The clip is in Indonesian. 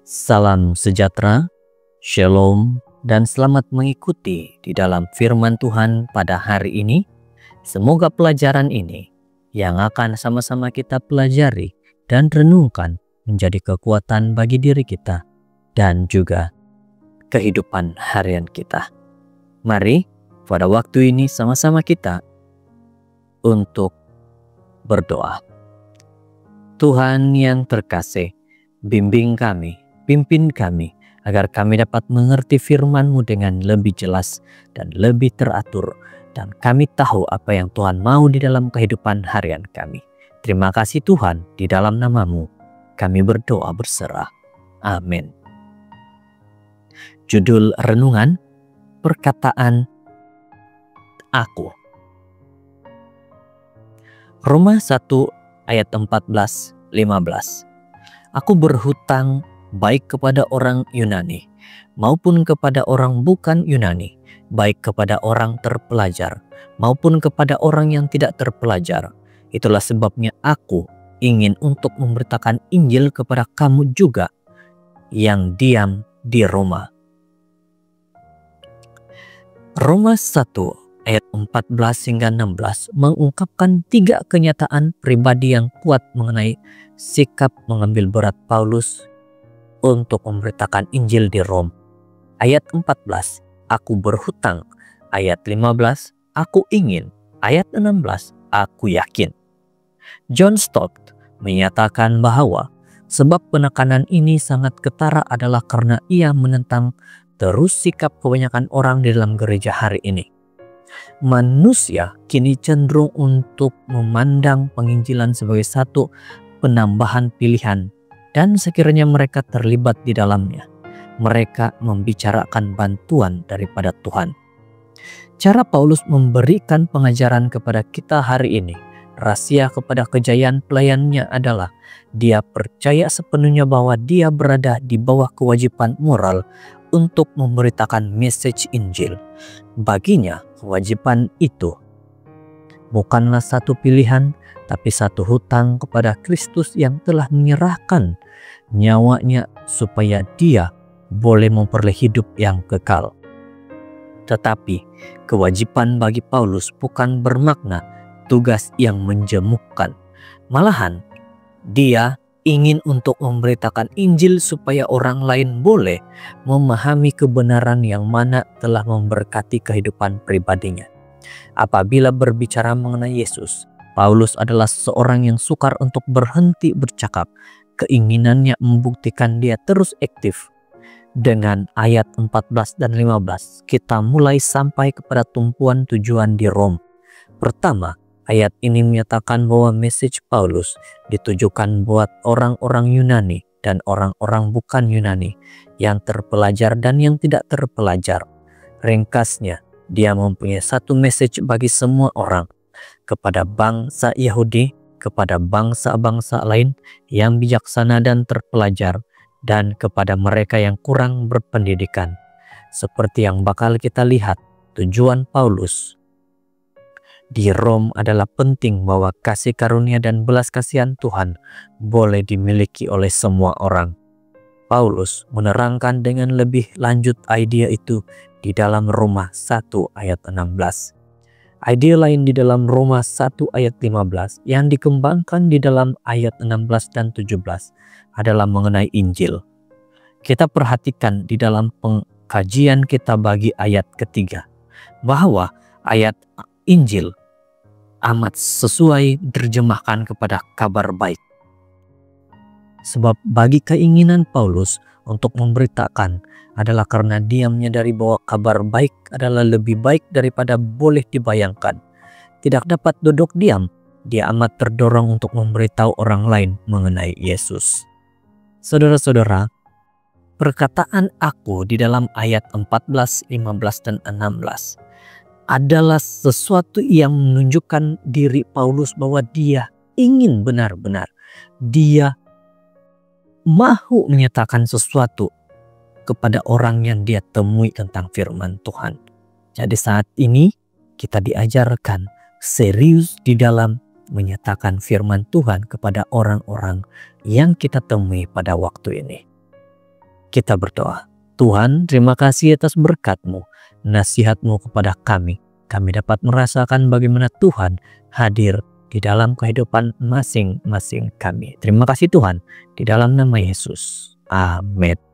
Salam sejahtera, shalom, dan selamat mengikuti di dalam firman Tuhan pada hari ini. Semoga pelajaran ini yang akan sama-sama kita pelajari dan renungkan menjadi kekuatan bagi diri kita dan juga kehidupan harian kita. Mari pada waktu ini sama-sama kita untuk berdoa. Tuhan yang terkasih, bimbing kami, pimpin kami, agar kami dapat mengerti firman-Mu dengan lebih jelas dan lebih teratur, dan kami tahu apa yang Tuhan mau di dalam kehidupan harian kami. Terima kasih Tuhan, di dalam nama-Mu kami berdoa berserah. Amin. Judul renungan, perkataan aku. Roma 1 ayat 14-15. Aku berhutang baik kepada orang Yunani maupun kepada orang bukan Yunani, baik kepada orang terpelajar maupun kepada orang yang tidak terpelajar. Itulah sebabnya aku ingin untuk memberitakan Injil kepada kamu juga yang diam di Roma. Roma 1 ayat 14 hingga 16 mengungkapkan 3 kenyataan pribadi yang kuat mengenai sikap mengambil berat Paulus untuk memberitakan Injil di Rom. Ayat 14, aku berhutang. Ayat 15, aku ingin. Ayat 16, aku yakin. John Stott menyatakan bahwa sebab penekanan ini sangat ketara adalah karena ia menentang terus sikap kebanyakan orang di dalam gereja hari ini. Manusia kini cenderung untuk memandang penginjilan sebagai satu penambahan pilihan, dan sekiranya mereka terlibat di dalamnya, mereka membicarakan bantuan daripada Tuhan. Cara Paulus memberikan pengajaran kepada kita hari ini, rahasia kepada kejayaan pelayannya adalah dia percaya sepenuhnya bahwa dia berada di bawah kewajiban moral untuk memberitakan message Injil. Baginya, kewajiban itu bukanlah satu pilihan, tapi satu hutang kepada Kristus yang telah menyerahkan nyawanya supaya dia boleh memperoleh hidup yang kekal. Tetapi kewajiban bagi Paulus bukan bermakna tugas yang menjemukkan. Malahan dia ingin untuk memberitakan Injil supaya orang lain boleh memahami kebenaran yang mana telah memberkati kehidupan pribadinya. Apabila berbicara mengenai Yesus, Paulus adalah seorang yang sukar untuk berhenti bercakap. Keinginannya membuktikan dia terus aktif. Dengan ayat 14 dan 15, kita mulai sampai kepada tumpuan tujuan di Rom. Pertama, ayat ini menyatakan bahwa message Paulus ditujukan buat orang-orang Yunani dan orang-orang bukan Yunani, yang terpelajar dan yang tidak terpelajar. Ringkasnya, dia mempunyai satu message bagi semua orang, kepada bangsa Yahudi, kepada bangsa-bangsa lain yang bijaksana dan terpelajar, dan kepada mereka yang kurang berpendidikan. Seperti yang bakal kita lihat, tujuan Paulus di Rom adalah penting bahwa kasih karunia dan belas kasihan Tuhan boleh dimiliki oleh semua orang. Paulus menerangkan dengan lebih lanjut idea itu di dalam Roma 1 ayat 16. Ide lain di dalam Roma 1 ayat 15 yang dikembangkan di dalam ayat 16 dan 17 adalah mengenai Injil. Kita perhatikan di dalam pengkajian kita bagi ayat ketiga bahwa ayat Injil amat sesuai diterjemahkan kepada kabar baik. Sebab bagi keinginan Paulus untuk memberitakan adalah karena dia menyadari bahwa kabar baik adalah lebih baik daripada boleh dibayangkan. Tidak dapat duduk diam, dia amat terdorong untuk memberitahu orang lain mengenai Yesus. Saudara-saudara, perkataan aku di dalam ayat 14, 15, dan 16 adalah sesuatu yang menunjukkan diri Paulus bahwa dia ingin benar-benar, dia mahu menyatakan sesuatu kepada orang yang dia temui tentang firman Tuhan. Jadi saat ini kita diajarkan serius di dalam menyatakan firman Tuhan kepada orang-orang yang kita temui pada waktu ini. Kita berdoa. Tuhan, terima kasih atas berkat-Mu, nasihat-Mu kepada kami. Kami dapat merasakan bagaimana Tuhan hadir di dalam kehidupan masing-masing kami. Terima kasih Tuhan, di dalam nama Yesus. Amin.